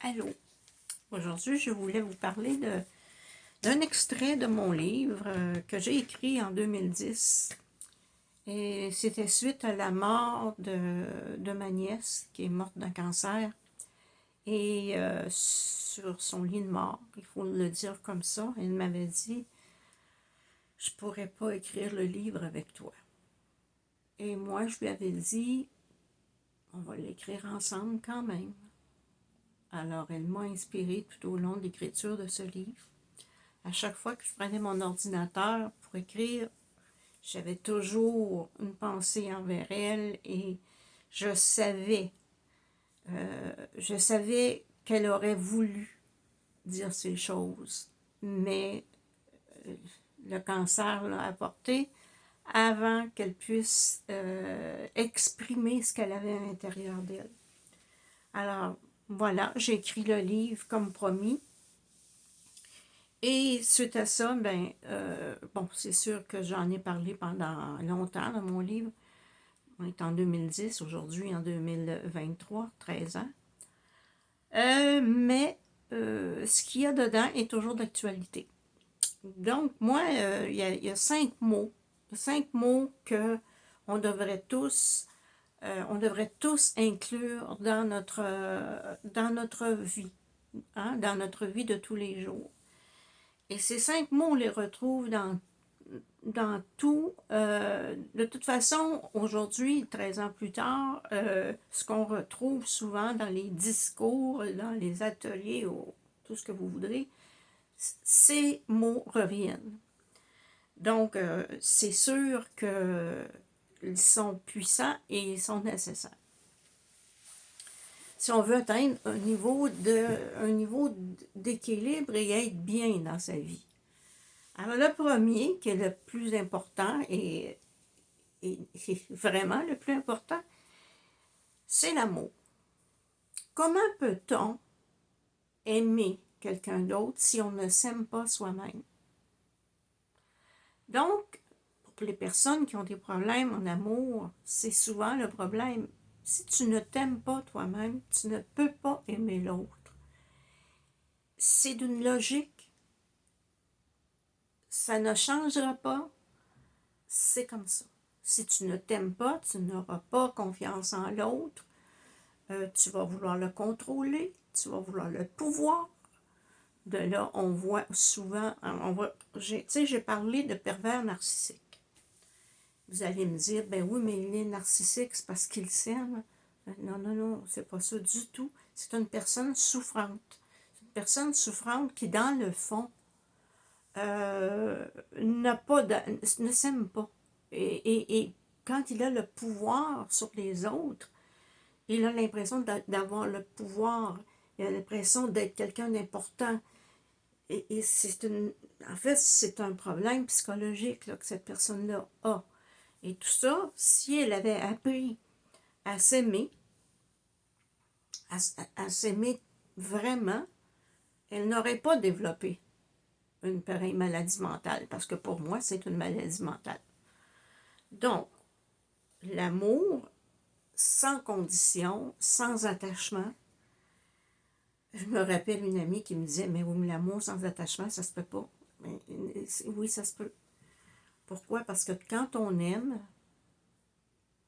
Allô, aujourd'hui je voulais vous parler d'un extrait de mon livre que j'ai écrit en 2010 et c'était suite à la mort de ma nièce qui est morte d'un cancer et sur son lit de mort, il faut le dire comme ça, elle m'avait dit « Je pourrais pas écrire le livre avec toi ». Et moi je lui avais dit « On va l'écrire ensemble quand même ». Alors elle m'a inspirée tout au long de l'écriture de ce livre. À chaque fois que je prenais mon ordinateur pour écrire, j'avais toujours une pensée envers elle et je savais, qu'elle aurait voulu dire ces choses, mais le cancer l'a apporté avant qu'elle puisse exprimer ce qu'elle avait à l'intérieur d'elle. Alors, voilà, j'ai écrit le livre comme promis. Et suite à ça, bon, c'est sûr que j'en ai parlé pendant longtemps dans mon livre. On est en 2010, aujourd'hui en 2023, 13 ans. Ce qu'il y a dedans est toujours d'actualité. Donc, moi, il y a 5 mots que on devrait tous inclure dans notre vie, hein, dans notre vie de tous les jours. Et ces 5 mots, on les retrouve dans tout. De toute façon, aujourd'hui, 13 ans plus tard, ce qu'on retrouve souvent dans les discours, dans les ateliers, ou tout ce que vous voudrez, ces mots reviennent. Donc, c'est sûr qu'ils sont puissants et ils sont nécessaires. Si on veut atteindre un niveau d'équilibre et être bien dans sa vie. Alors, le premier, qui est le plus important et vraiment le plus important, c'est l'amour. Comment peut-on aimer quelqu'un d'autre si on ne s'aime pas soi-même? Donc, pour les personnes qui ont des problèmes en amour, c'est souvent le problème. Si tu ne t'aimes pas toi-même, tu ne peux pas aimer l'autre. C'est d'une logique. Ça ne changera pas. C'est comme ça. Si tu ne t'aimes pas, tu n'auras pas confiance en l'autre. Tu vas vouloir le contrôler, tu vas vouloir le pouvoir. De là, on voit souvent, j'ai parlé de pervers narcissique. Vous allez me dire, ben oui, mais il est narcissique, c'est parce qu'il s'aime. Non, non, non, c'est pas ça du tout. C'est une personne souffrante. C'est une personne souffrante qui, dans le fond, ne s'aime pas. Et quand il a le pouvoir sur les autres, il a l'impression d'avoir le pouvoir. Il a l'impression d'être quelqu'un d'important. Et en fait, c'est un problème psychologique là, que cette personne-là a. Et tout ça, si elle avait appris à s'aimer, à s'aimer vraiment, elle n'aurait pas développé une pareille maladie mentale, parce que pour moi, c'est une maladie mentale. Donc, l'amour, sans condition, sans attachement. Je me rappelle une amie qui me disait, mais oui, l'amour sans attachement, ça se peut pas. Mais, oui, ça se peut. Pourquoi? Parce que quand on aime,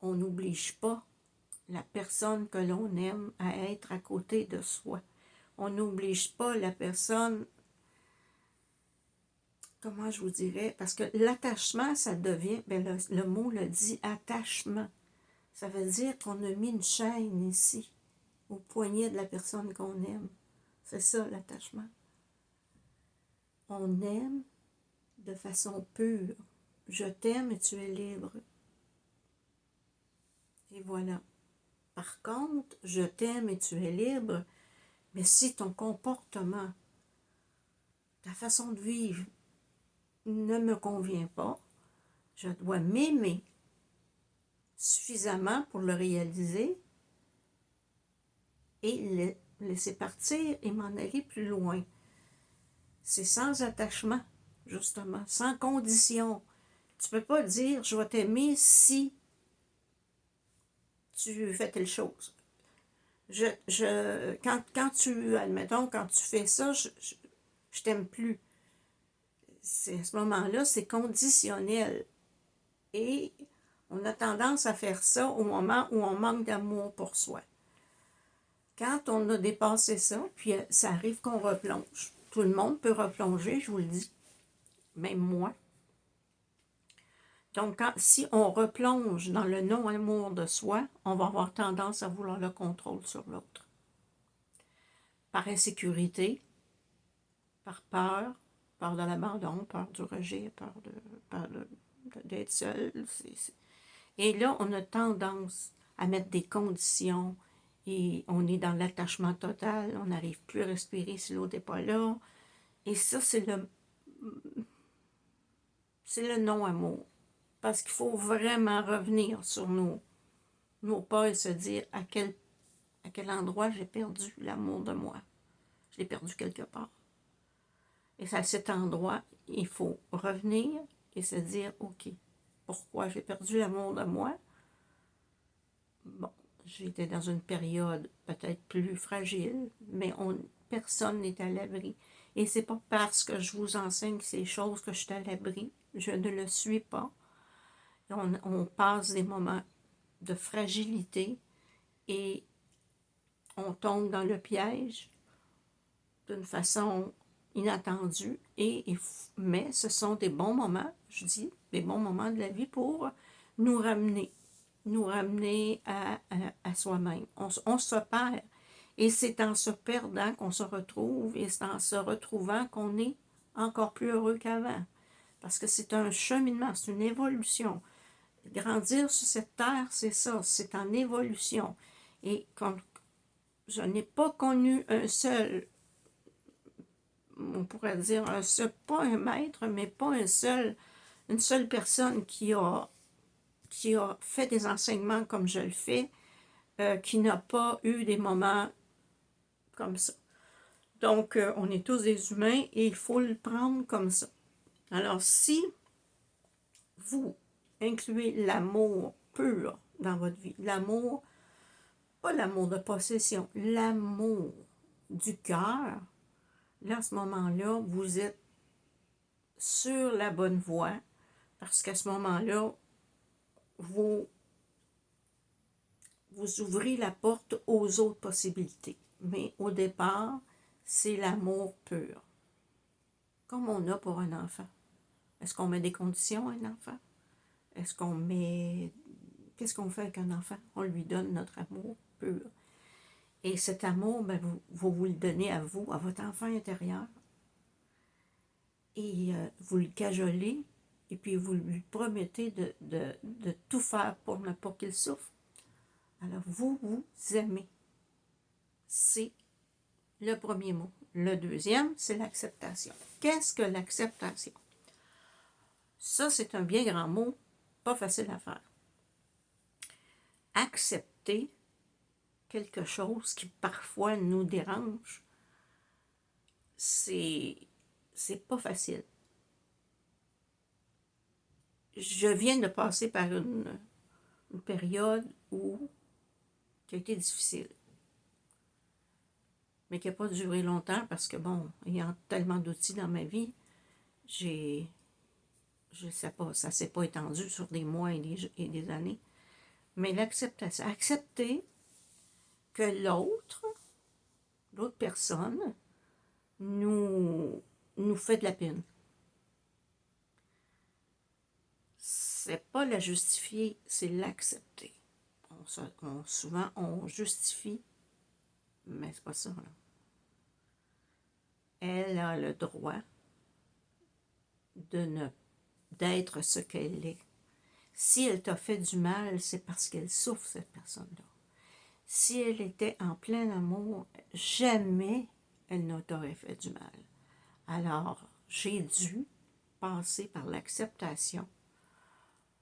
on n'oblige pas la personne que l'on aime à être à côté de soi. On n'oblige pas la personne, comment je vous dirais, parce que l'attachement, ça devient, le mot le dit, attachement. Ça veut dire qu'on a mis une chaîne ici, au poignet de la personne qu'on aime. C'est ça, l'attachement. On aime de façon pure. Je t'aime et tu es libre. Et voilà. Par contre, je t'aime et tu es libre, mais si ton comportement, ta façon de vivre ne me convient pas, je dois m'aimer suffisamment pour le réaliser et le laisser partir et m'en aller plus loin. C'est sans attachement, justement, sans condition. Tu ne peux pas dire « je vais t'aimer si tu fais telle chose ». quand tu, admettons, quand tu fais ça, je t'aime plus. À ce moment-là, c'est conditionnel. Et on a tendance à faire ça au moment où on manque d'amour pour soi. Quand on a dépassé ça, puis ça arrive qu'on replonge. Tout le monde peut replonger, je vous le dis. Même moi. Donc, si on replonge dans le non-amour de soi, on va avoir tendance à vouloir le contrôle sur l'autre. Par insécurité, par peur de l'abandon, peur du rejet, peur d'être seul. Et là, on a tendance à mettre des conditions et on est dans l'attachement total, on n'arrive plus à respirer si l'autre n'est pas là. Et ça, c'est le non-amour. Parce qu'il faut vraiment revenir sur nos pas et se dire à quel endroit j'ai perdu l'amour de moi. Je l'ai perdu quelque part. Et c'est à cet endroit, il faut revenir et se dire, OK, pourquoi j'ai perdu l'amour de moi? Bon, j'étais dans une période peut-être plus fragile, mais personne n'est à l'abri. Et c'est pas parce que je vous enseigne ces choses que je suis à l'abri. Je ne le suis pas. On passe des moments de fragilité et on tombe dans le piège d'une façon inattendue. Mais ce sont des bons moments, je dis, des bons moments de la vie pour nous ramener à soi-même. On se perd. Et c'est en se perdant qu'on se retrouve, et c'est en se retrouvant qu'on est encore plus heureux qu'avant. Parce que c'est un cheminement, c'est une évolution. Grandir sur cette terre, c'est ça, c'est en évolution. Et je n'ai pas connu un seul, on pourrait dire, pas un maître, mais pas une seule personne qui a fait des enseignements comme je le fais, qui n'a pas eu des moments comme ça. Donc, on est tous des humains et il faut le prendre comme ça. Alors, si vous incluez l'amour pur dans votre vie, l'amour, pas l'amour de possession, l'amour du cœur, là, à ce moment-là, vous êtes sur la bonne voie, parce qu'à ce moment-là, vous ouvrez la porte aux autres possibilités. Mais au départ, c'est l'amour pur, comme on a pour un enfant. Est-ce qu'on met des conditions à un enfant? Est-ce qu'on met... Qu'est-ce qu'on fait avec un enfant? On lui donne notre amour pur. Et cet amour, ben, vous le donnez à vous, à votre enfant intérieur. Et vous le cajolez, et puis vous lui promettez de tout faire pour ne pas qu'il souffre. Alors, vous aimez. C'est le premier mot. Le deuxième, c'est l'acceptation. Qu'est-ce que l'acceptation? Ça, c'est un bien grand mot, pas facile à faire. Accepter quelque chose qui parfois nous dérange, c'est pas facile. Je viens de passer par une période qui a été difficile, mais qui n'a pas duré longtemps parce que, bon, ayant tellement d'outils dans ma vie, je sais pas, ça ne s'est pas étendu sur des mois et des années. Mais l'acceptation, accepter que l'autre personne, nous fait de la peine. C'est pas la justifier, c'est l'accepter. Souvent, on justifie, mais c'est pas ça, là. Elle a le droit d'être ce qu'elle est. Si elle t'a fait du mal, c'est parce qu'elle souffre, cette personne-là. Si elle était en plein amour, jamais elle ne t'aurait fait du mal. Alors, j'ai dû passer par l'acceptation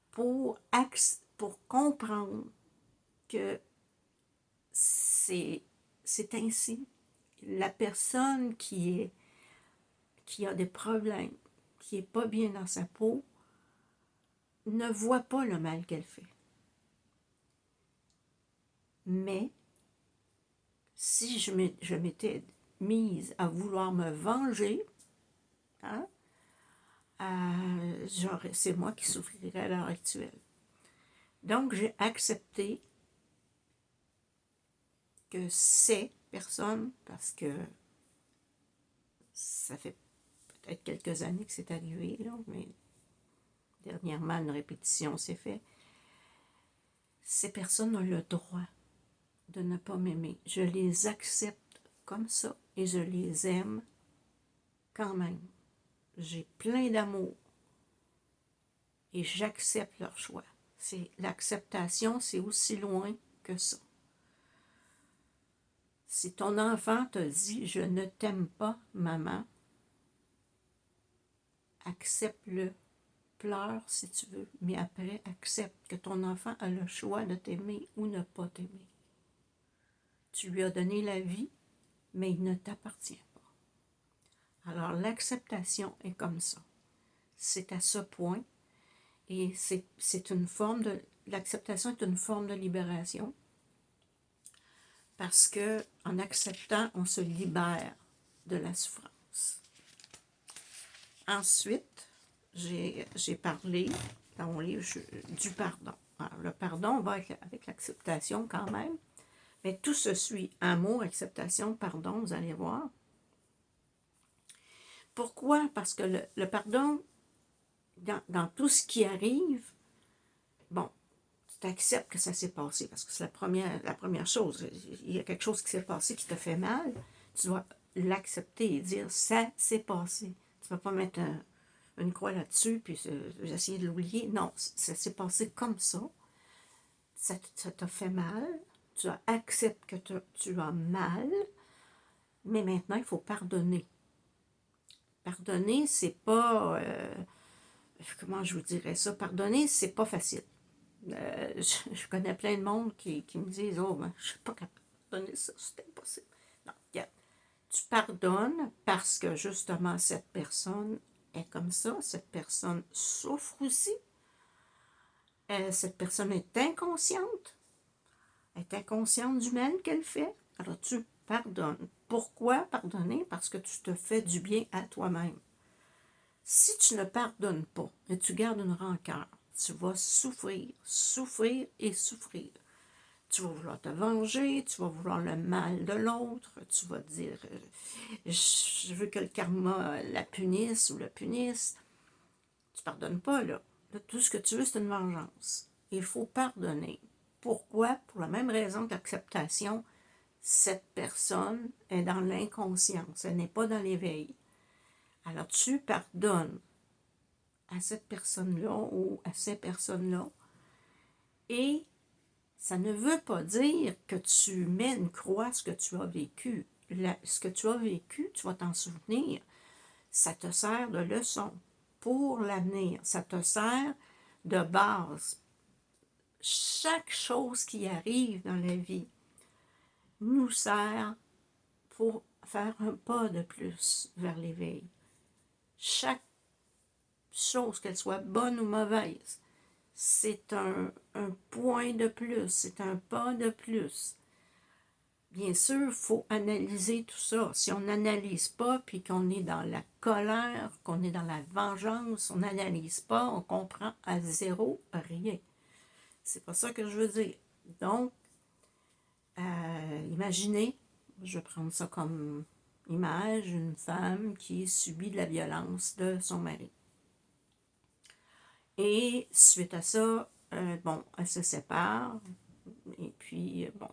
pour comprendre que c'est ainsi. La personne qui a des problèmes, qui n'est pas bien dans sa peau, ne voit pas le mal qu'elle fait. Mais si je m'étais mise à vouloir me venger, hein, c'est moi qui souffrirais à l'heure actuelle. Donc, j'ai accepté que ces personnes, parce que ça fait peut-être quelques années que c'est arrivé, là, mais dernièrement, une répétition s'est faite, ces personnes ont le droit de ne pas m'aimer. Je les accepte comme ça et je les aime quand même. J'ai plein d'amour et j'accepte leur choix. L'acceptation, c'est aussi loin que ça. Si ton enfant te dit « Je ne t'aime pas, maman », accepte-le. Pleure si tu veux, mais après, accepte que ton enfant a le choix de t'aimer ou ne pas t'aimer. Tu lui as donné la vie, mais il ne t'appartient pas. Alors, l'acceptation est comme ça. C'est à ce point, et c'est une forme de... L'acceptation est une forme de libération, parce que en acceptant, on se libère de la souffrance. Ensuite, j'ai parlé dans mon livre du pardon. Alors, le pardon va avec l'acceptation quand même, mais tout se suit. Amour, acceptation, pardon, vous allez voir. Pourquoi? Parce que le pardon, dans tout ce qui arrive, bon, tu acceptes que ça s'est passé, parce que c'est la première chose. Il y a quelque chose qui s'est passé qui te fait mal, tu dois l'accepter et dire « ça s'est passé ». Tu ne vas pas mettre une croix là-dessus, puis essayer de l'oublier. Non, ça s'est passé comme ça. Ça t'a fait mal. Tu acceptes que tu as mal. Mais maintenant, il faut pardonner. Pardonner, c'est pas... comment je vous dirais ça? Pardonner, c'est pas facile. Je connais plein de monde qui me disent « Oh, ben, je ne suis pas capable de pardonner ça, c'est impossible. » Non, regarde. Tu pardonnes parce que justement, cette personne est comme ça. Cette personne souffre aussi. Cette personne est inconsciente. Elle est inconsciente du mal qu'elle fait. Alors tu pardonnes. Pourquoi pardonner? Parce que tu te fais du bien à toi-même. Si tu ne pardonnes pas et tu gardes une rancœur, tu vas souffrir, souffrir et souffrir. Tu vas vouloir te venger, tu vas vouloir le mal de l'autre, tu vas dire je veux que le karma la punisse ou le punisse. Tu ne pardonnes pas, là. Tout ce que tu veux, c'est une vengeance. Il faut pardonner. Pourquoi? Pour la même raison que l'acceptation, cette personne est dans l'inconscience, elle n'est pas dans l'éveil. Alors tu pardonnes à cette personne-là ou à ces personnes-là et ça ne veut pas dire que tu mets une croix à ce que tu as vécu. Ce que tu as vécu, tu vas t'en souvenir. Ça te sert de leçon pour l'avenir. Ça te sert de base. Chaque chose qui arrive dans la vie nous sert pour faire un pas de plus vers l'éveil. Chaque chose, qu'elle soit bonne ou mauvaise, c'est un point de plus, c'est un pas de plus. Bien sûr, il faut analyser tout ça. Si on n'analyse pas, puis qu'on est dans la colère, qu'on est dans la vengeance, on n'analyse pas, on comprend à zéro rien. C'est pas ça que je veux dire. Donc, imaginez, je vais prendre ça comme image, une femme qui subit de la violence de son mari. Et suite à ça, bon, elle se sépare, et puis, bon,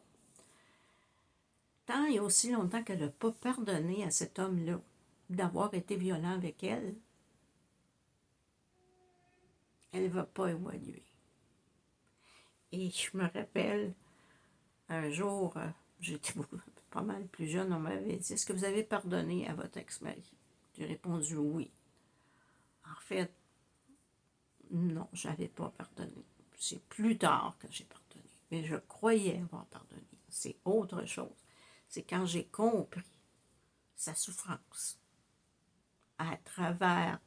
tant et aussi longtemps qu'elle n'a pas pardonné à cet homme-là d'avoir été violent avec elle, elle ne va pas évoluer. Et je me rappelle, un jour, j'étais pas mal plus jeune, on m'avait dit « Est-ce que vous avez pardonné à votre ex-mari? » J'ai répondu « Oui. » En fait, non, je n'avais pas pardonné. C'est plus tard que j'ai pardonné. Mais je croyais avoir pardonné. C'est autre chose. C'est quand j'ai compris sa souffrance à travers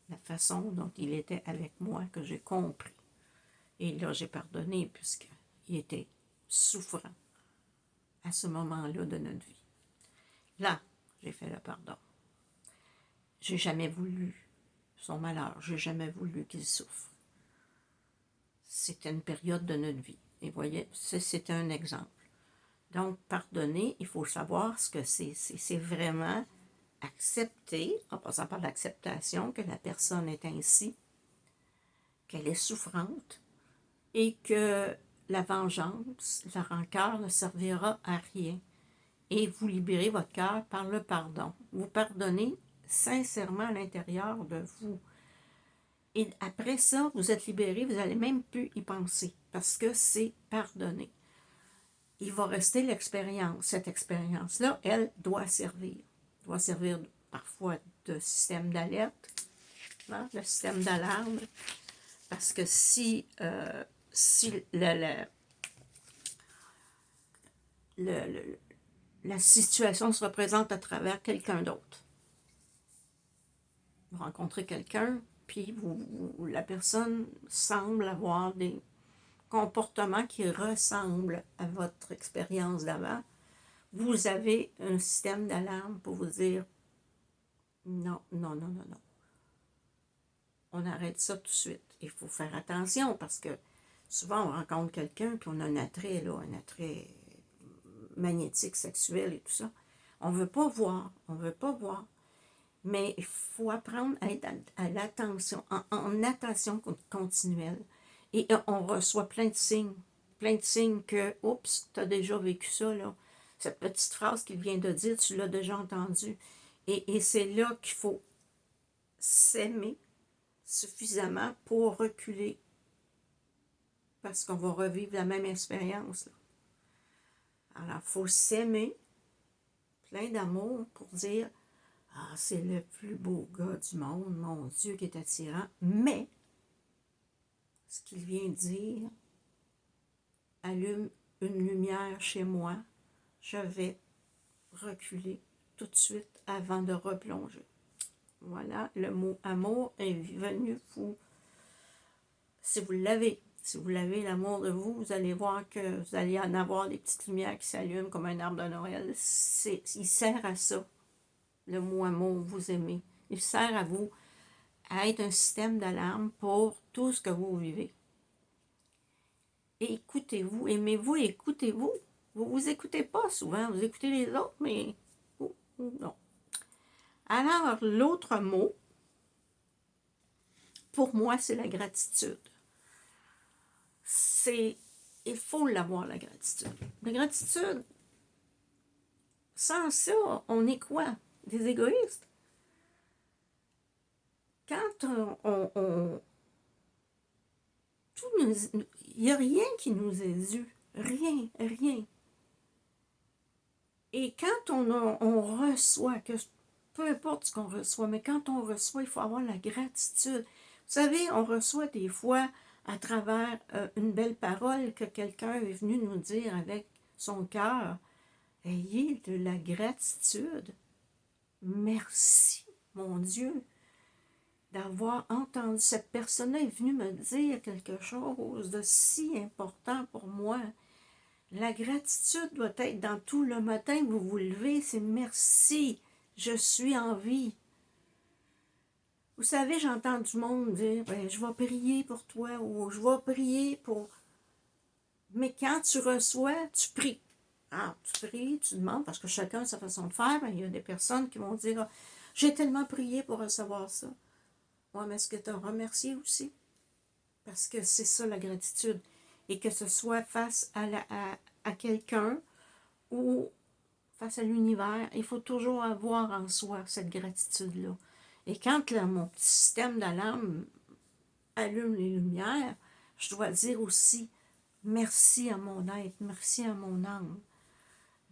la façon dont il était avec moi que j'ai compris. Et là, j'ai pardonné puisqu'il était souffrant à ce moment-là de notre vie. Là, j'ai fait le pardon. J'ai jamais voulu son malheur, j'ai jamais voulu qu'il souffre. C'était une période de notre vie. Et voyez, c'est un exemple. Donc, pardonner, il faut savoir ce que c'est. C'est vraiment accepter, en passant par l'acceptation, que la personne est ainsi, qu'elle est souffrante et que la vengeance, la rancœur ne servira à rien. Et vous libérez votre cœur par le pardon. Vous pardonnez sincèrement à l'intérieur de vous. Et après ça, vous êtes libéré, vous n'allez même plus y penser parce que c'est pardonné. Il va rester l'expérience. Cette expérience-là, elle doit servir. Doit servir parfois de système d'alerte, hein, le système d'alarme. Parce que si la situation se représente à travers quelqu'un d'autre, vous rencontrez quelqu'un, puis la personne semble avoir des comportements qui ressemblent à votre expérience d'avant, vous avez un système d'alarme pour vous dire non, non, non, non, non. On arrête ça tout de suite. Il faut faire attention parce que souvent on rencontre quelqu'un puis on a un attrait magnétique, sexuel et tout ça. On ne veut pas voir, on ne veut pas voir. Mais il faut apprendre à être à l'attention, en attention continuelle. Et on reçoit plein de signes que, oups, tu as déjà vécu ça, là. Cette petite phrase qu'il vient de dire, tu l'as déjà entendue. Et c'est là qu'il faut s'aimer suffisamment pour reculer. Parce qu'on va revivre la même expérience, là. Alors, il faut s'aimer, plein d'amour, pour dire « Ah, c'est le plus beau gars du monde, mon Dieu, qui est attirant. » Mais, ce qu'il vient dire allume une lumière chez moi. Je vais reculer tout de suite avant de replonger. Voilà, le mot amour est venu vous. Si vous l'avez, l'amour de vous, vous allez voir que vous allez en avoir des petites lumières qui s'allument comme un arbre de Noël. Il sert à ça, le mot amour, vous aimez. Il sert à vous à être un système d'alarme pour tout ce que vous vivez. Et écoutez-vous, aimez-vous et écoutez-vous. Vous ne vous écoutez pas souvent, vous écoutez les autres, mais non. Alors, l'autre mot, pour moi, c'est la gratitude. Il faut l'avoir, la gratitude. La gratitude, sans ça, on est quoi? Des égoïstes? Quand il n'y a rien qui nous est dû. Rien, rien. Et quand on reçoit, peu importe ce qu'on reçoit, mais quand on reçoit, il faut avoir la gratitude. Vous savez, on reçoit des fois à travers une belle parole que quelqu'un est venu nous dire avec son cœur. Ayez de la gratitude. Merci, mon Dieu, d'avoir entendu. Cette personne-là est venue me dire quelque chose de si important pour moi. La gratitude doit être dans tout le matin que vous vous levez, c'est merci, je suis en vie. Vous savez, j'entends du monde dire, je vais prier pour toi ou je vais prier pour... Mais quand tu reçois, tu pries. Ah, tu pries, tu demandes, parce que chacun a sa façon de faire. Il y a des personnes qui vont dire, j'ai tellement prié pour recevoir ça. Oui, mais est-ce que tu as remercié aussi? Parce que c'est ça la gratitude. Et que ce soit face à quelqu'un ou face à l'univers, il faut toujours avoir en soi cette gratitude-là. Et quand mon petit système d'alarme allume les lumières, je dois dire aussi merci à mon être, merci à mon âme,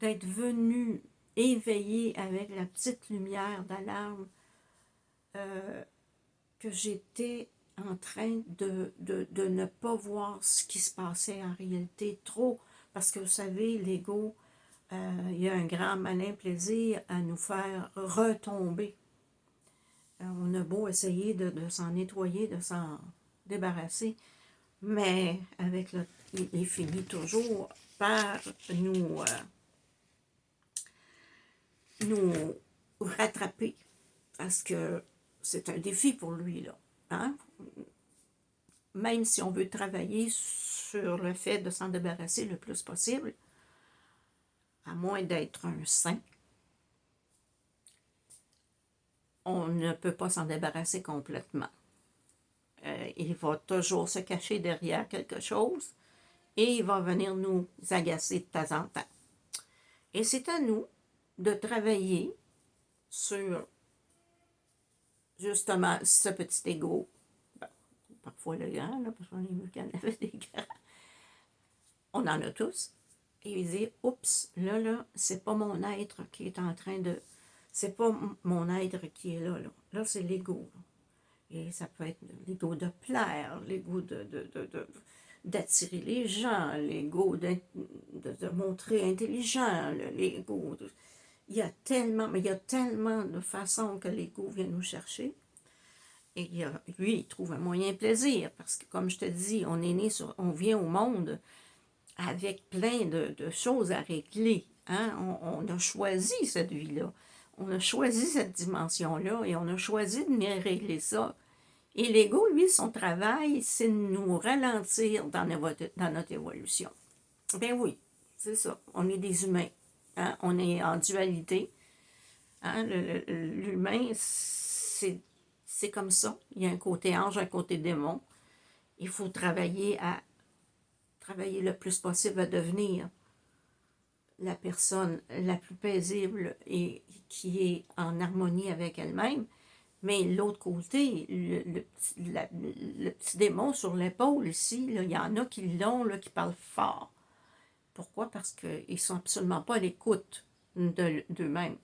d'être venu éveiller avec la petite lumière d'alarme que j'étais en train de ne pas voir ce qui se passait en réalité trop, parce que vous savez, l'ego, il y a un grand malin plaisir à nous faire retomber. On a beau essayer de s'en nettoyer, de s'en débarrasser, mais avec il finit toujours par nous nous rattraper, parce que c'est un défi pour lui, là. Hein? Même si on veut travailler sur le fait de s'en débarrasser le plus possible, à moins d'être un saint, on ne peut pas s'en débarrasser complètement. Il va toujours se cacher derrière quelque chose et il va venir nous agacer de temps en temps. Et c'est à nous de travailler sur justement ce petit ego. Bon, parfois le grand, là, parce qu'on a vu qu'il y en avait des grands. On en a tous. Et il dit, oups, là, c'est pas mon être qui est en train de... C'est pas mon être qui est là. Là, c'est l'ego. Et ça peut être l'ego de plaire, l'ego d'attirer les gens, l'ego de montrer intelligent, l'ego. Il y a tellement de façons que l'ego vient nous chercher. Et lui, il trouve un moyen de plaisir, parce que comme je te dis, on vient au monde avec plein de choses à régler. Hein? On a choisi cette vie-là. On a choisi cette dimension-là et on a choisi de venir régler ça. Et l'ego, lui, son travail, c'est de nous ralentir dans notre évolution. Ben oui, c'est ça. On est des humains. Hein? On est en dualité. Hein? L'humain, c'est comme ça. Il y a un côté ange, un côté démon. Il faut travailler le plus possible à devenir la personne la plus paisible et qui est en harmonie avec elle-même. Mais l'autre côté, le petit démon sur l'épaule ici, là, il y en a qui l'ont, qui parlent fort. Pourquoi? Parce qu'ils ne sont absolument pas à l'écoute d'eux-mêmes.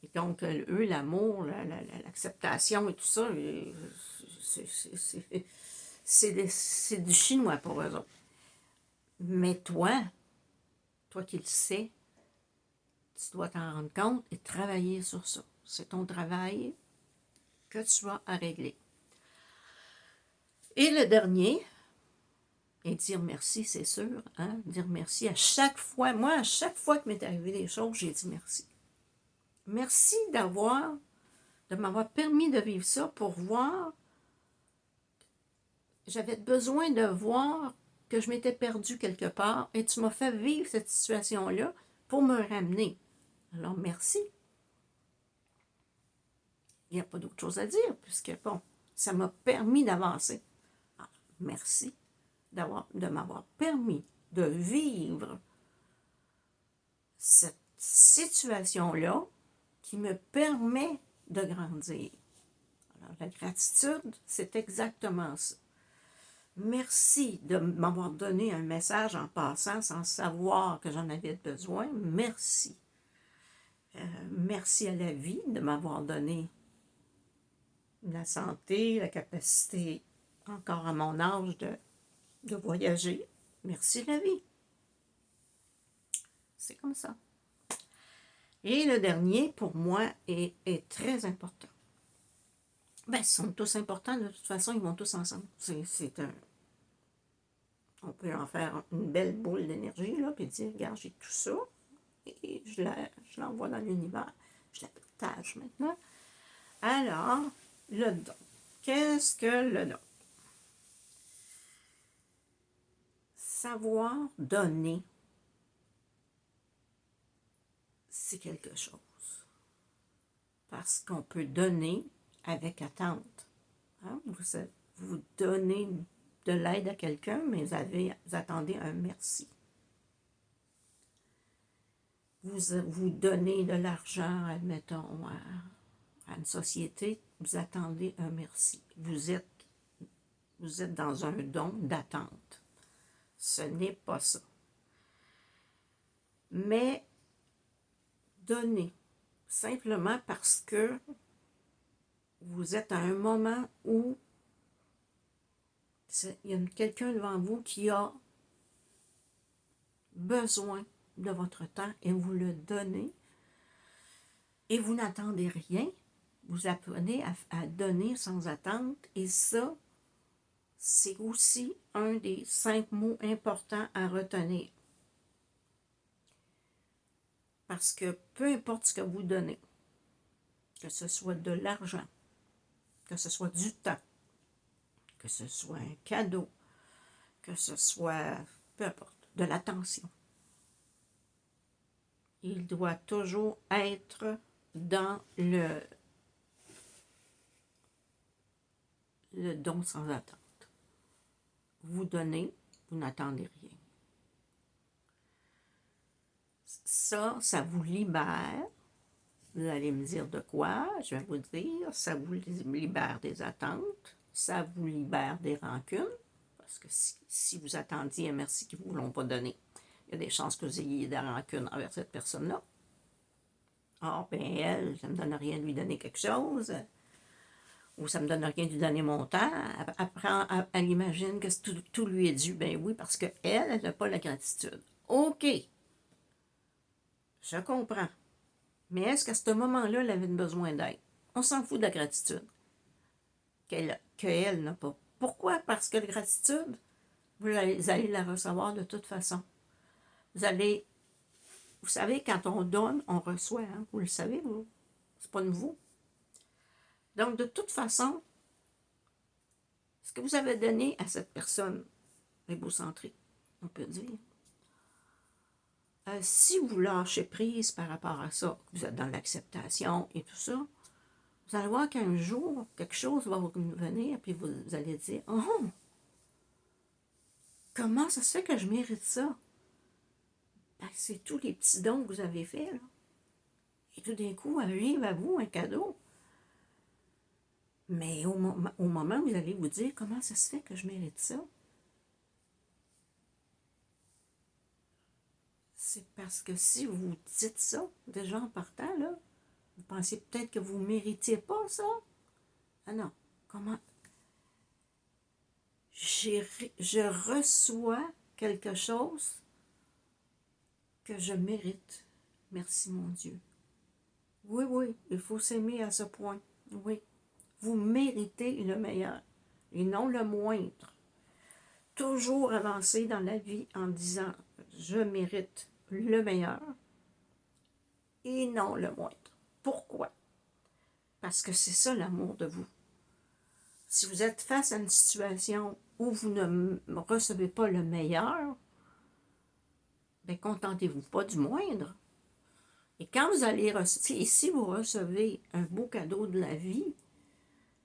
Et donc, eux, l'amour, l'acceptation et tout ça, c'est du chinois pour eux autres. Mais toi qui le sais, tu dois t'en rendre compte et travailler sur ça. C'est ton travail que tu as à régler. Et le dernier, et dire merci, c'est sûr, hein? Dire merci à chaque fois. Moi, à chaque fois que m'est arrivé des choses, j'ai dit merci. Merci de m'avoir permis de vivre ça pour voir. J'avais besoin de voir que je m'étais perdue quelque part et tu m'as fait vivre cette situation-là pour me ramener. Alors, merci. Il n'y a pas d'autre chose à dire, puisque, bon, ça m'a permis d'avancer. Alors, merci de m'avoir permis de vivre cette situation-là qui me permet de grandir. Alors, la gratitude, c'est exactement ça. Merci de m'avoir donné un message en passant sans savoir que j'en avais besoin. Merci. Merci à la vie de m'avoir donné la santé, la capacité, encore à mon âge, de voyager. Merci la vie. C'est comme ça. Et le dernier, pour moi, est très important. Ben, ils sont tous importants, de toute façon, ils vont tous ensemble. On peut en faire une belle boule d'énergie, là, puis dire, regarde, j'ai tout ça, et je l'envoie dans l'univers. Je la partage maintenant. Alors, le don. Qu'est-ce que le don? Savoir donner, c'est quelque chose. Parce qu'on peut donner avec attente. Hein? Vous donnez de l'aide à quelqu'un, mais vous attendez un merci. Vous donnez de l'argent, admettons, à une société, vous attendez un merci. Vous êtes dans un don d'attente. Ce n'est pas ça. Mais donner, simplement parce que vous êtes à un moment où il y a quelqu'un devant vous qui a besoin de votre temps et vous le donnez et vous n'attendez rien. Vous apprenez à donner sans attente et ça, c'est aussi un des 5 mots importants à retenir. Parce que peu importe ce que vous donnez, que ce soit de l'argent, que ce soit du temps, que ce soit un cadeau, que ce soit, peu importe, de l'attention, il doit toujours être dans le don sans attente. Vous donnez, vous n'attendez rien. Ça vous libère. Vous allez me dire de quoi, je vais vous dire, ça vous libère des attentes, ça vous libère des rancunes, parce que si vous attendiez un merci qu'ils ne vous l'ont pas donné, il y a des chances que vous ayez des rancunes envers cette personne-là. Ah, ben elle, ça ne me donne rien de lui donner quelque chose, ou ça ne me donne rien de lui donner mon temps. Après, elle imagine que tout lui est dû. Ben oui, parce qu'elle, elle n'a pas la gratitude. OK, je comprends. Mais est-ce qu'à ce moment-là, elle avait besoin d'aide? On s'en fout de la gratitude qu'elle n'a pas. Pourquoi? Parce que la gratitude, vous allez la recevoir de toute façon. Vous savez, quand on donne, on reçoit. Hein? Vous le savez, vous. C'est pas nouveau. Donc, de toute façon, ce que vous avez donné à cette personne égocentrique, on peut dire, si vous lâchez prise par rapport à ça, vous êtes dans l'acceptation et tout ça, vous allez voir qu'un jour, quelque chose va vous venir, puis vous allez dire, « Oh, comment ça se fait que je mérite ça? » Ben, c'est tous les petits dons que vous avez faits, là. Et tout d'un coup, arrive à vous un cadeau. Mais au moment où vous allez vous dire, « Comment ça se fait que je mérite ça? » C'est parce que si vous dites ça, déjà en partant, là, vous pensez peut-être que vous ne méritez pas ça. Ah non, comment? Je reçois quelque chose que je mérite. Merci mon Dieu. Oui, oui, il faut s'aimer à ce point. Oui, vous méritez le meilleur et non le moindre. Toujours avancer dans la vie en disant « Je mérite le meilleur et non le moindre. » Pourquoi? Parce que c'est ça l'amour de vous. Si vous êtes face à une situation où vous ne recevez pas le meilleur, bien, contentez-vous pas du moindre. Et quand vous allez si vous recevez un beau cadeau de la vie,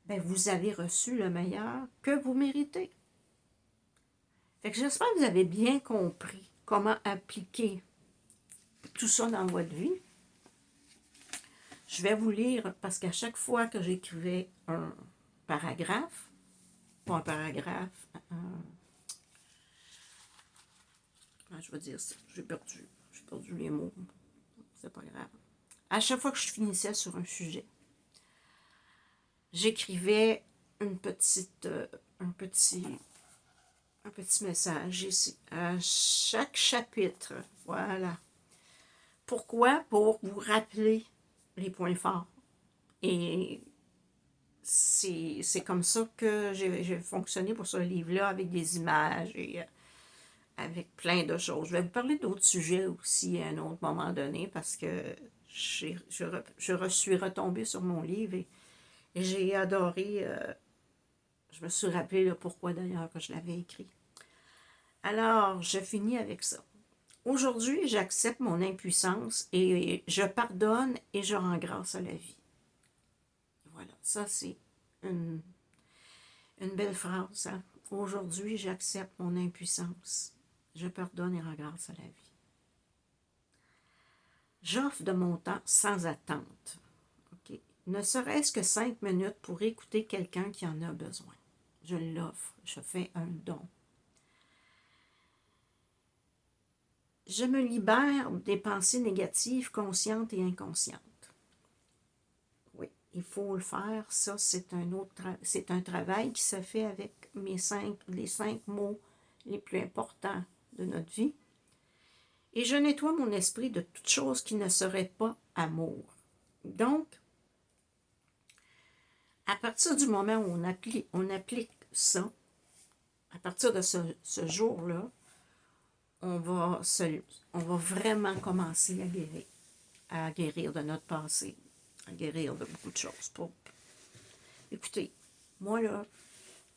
bien, vous avez reçu le meilleur que vous méritez. Fait que j'espère que vous avez bien compris comment appliquer tout ça dans votre vie. Je vais vous lire, parce qu'à chaque fois que j'écrivais un paragraphe, pas un paragraphe, je vais dire ça, j'ai perdu les mots, c'est pas grave. À chaque fois que je finissais sur un sujet, j'écrivais un petit message ici, à chaque chapitre, voilà. Pourquoi? Pour vous rappeler les points forts. Et c'est comme ça que j'ai fonctionné pour ce livre-là, avec des images et avec plein de choses. Je vais vous parler d'autres sujets aussi à un autre moment donné, parce que je suis retombée sur mon livre et j'ai adoré, je me suis rappelé le pourquoi d'ailleurs que je l'avais écrit. Alors, je finis avec ça. Aujourd'hui, j'accepte mon impuissance et je pardonne et je rends grâce à la vie. Voilà, ça c'est une belle phrase. Hein? Aujourd'hui, j'accepte mon impuissance. Je pardonne et rends grâce à la vie. J'offre de mon temps sans attente. Okay? Ne serait-ce que 5 minutes pour écouter quelqu'un qui en a besoin. Je l'offre, je fais un don. Je me libère des pensées négatives conscientes et inconscientes. Oui, il faut le faire. Ça, c'est un travail qui se fait avec les 5 mots les plus importants de notre vie. Et je nettoie mon esprit de toute chose qui ne serait pas amour. Donc, à partir du moment où on applique ça, à partir de ce jour-là, on va vraiment commencer à guérir. à guérir de notre passé, à guérir de beaucoup de choses. Écoutez, moi, là,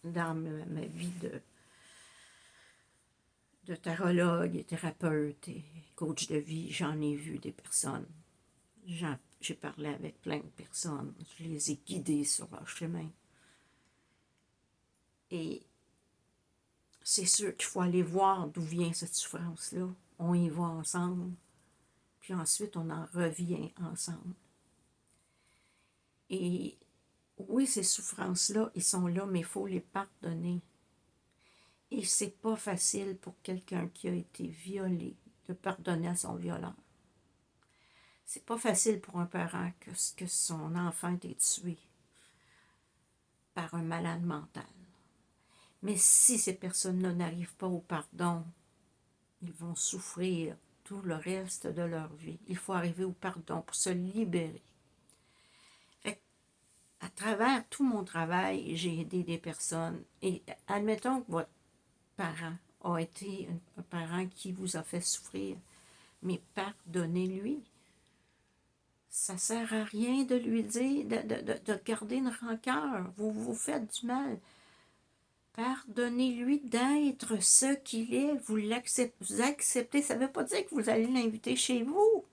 dans ma vie de tarologue et thérapeute et coach de vie, j'en ai vu des personnes. J'ai parlé avec plein de personnes. Je les ai guidées sur leur chemin. Et c'est sûr qu'il faut aller voir d'où vient cette souffrance-là. On y va ensemble. Puis ensuite, on en revient ensemble. Et oui, ces souffrances-là, ils sont là, mais il faut les pardonner. Et c'est pas facile pour quelqu'un qui a été violé de pardonner à son violeur. C'est pas facile pour un parent que son enfant ait été tué par un malade mental. Mais si ces personnes-là n'arrivent pas au pardon, ils vont souffrir tout le reste de leur vie. Il faut arriver au pardon pour se libérer. À travers tout mon travail, j'ai aidé des personnes. Et admettons que votre parent a été un parent qui vous a fait souffrir, mais pardonnez-lui. Ça ne sert à rien de lui dire, de garder une rancœur. Vous vous faites du mal. Pardonnez-lui d'être ce qu'il est. Vous acceptez. Ça ne veut pas dire que vous allez l'inviter chez vous.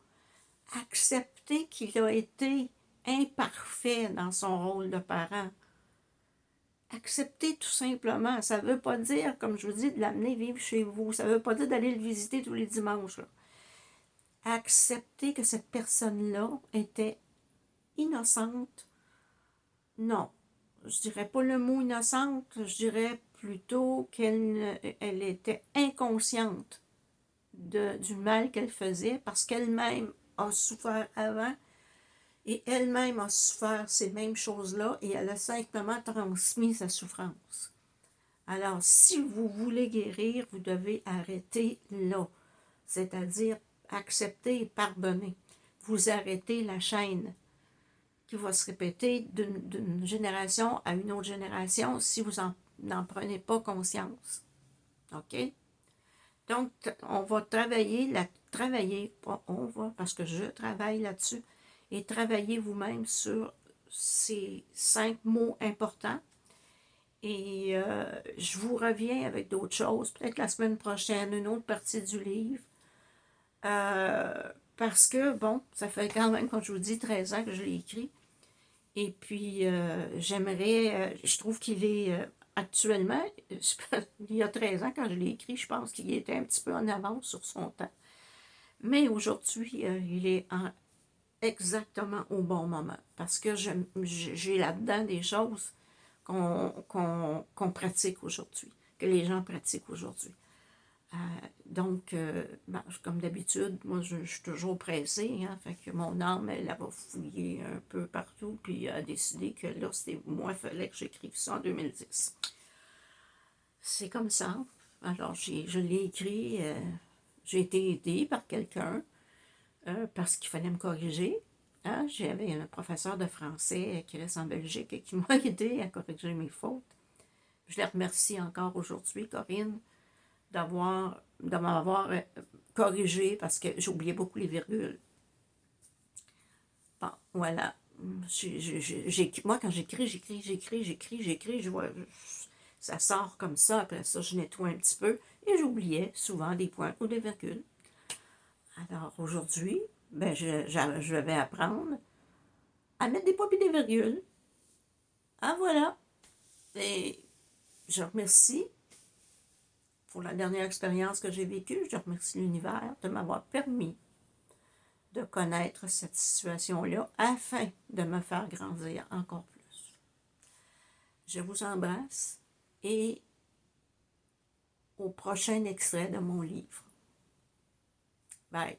Acceptez qu'il a été imparfait dans son rôle de parent. Acceptez tout simplement. Ça ne veut pas dire, comme je vous dis, de l'amener vivre chez vous. Ça ne veut pas dire d'aller le visiter tous les dimanches. Là. Acceptez que cette personne-là était innocente. Non, je dirais pas le mot innocente, je dirais plutôt qu'elle était inconsciente du mal qu'elle faisait parce qu'elle-même a souffert avant et elle-même a souffert ces mêmes choses-là et elle a simplement transmis sa souffrance. Alors, si vous voulez guérir, vous devez arrêter là, c'est-à-dire accepter et pardonner. Vous arrêtez la chaîne qui va se répéter d'une génération à une autre génération si vous n'en prenez pas conscience. OK? Donc, on va parce que je travaille là-dessus, et travailler vous-même sur ces 5 mots importants. Et je vous reviens avec d'autres choses, peut-être la semaine prochaine, une autre partie du livre. Parce que, bon, ça fait quand même, comme je vous dis, 13 ans que je l'ai écrit. Et puis, je trouve qu'il est actuellement, il y a 13 ans quand je l'ai écrit, je pense qu'il était un petit peu en avance sur son temps. Mais aujourd'hui, il est exactement au bon moment. Parce que j'ai là-dedans des choses qu'on pratique aujourd'hui, que les gens pratiquent aujourd'hui. Donc, comme d'habitude, moi, je suis toujours pressée, hein, fait que mon âme, elle va fouiller un peu partout, puis a décidé que là, moi, il fallait que j'écrive ça en 2010. C'est comme ça. Alors, je l'ai écrit, j'ai été aidée par quelqu'un, parce qu'il fallait me corriger. Hein. J'avais un professeur de français qui reste en Belgique et qui m'a aidé à corriger mes fautes. Je les remercie encore aujourd'hui, Corinne, de m'avoir corrigé parce que j'oubliais beaucoup les virgules. Bon, voilà. Moi, quand j'écris, ça sort comme ça. Après ça, je nettoie un petit peu et j'oubliais souvent des points ou des virgules. Alors, aujourd'hui, je vais apprendre à mettre des points et des virgules. Ah, voilà. Et je remercie pour la dernière expérience que j'ai vécue. Je remercie l'univers de m'avoir permis de connaître cette situation-là afin de me faire grandir encore plus. Je vous embrasse et au prochain extrait de mon livre. Bye.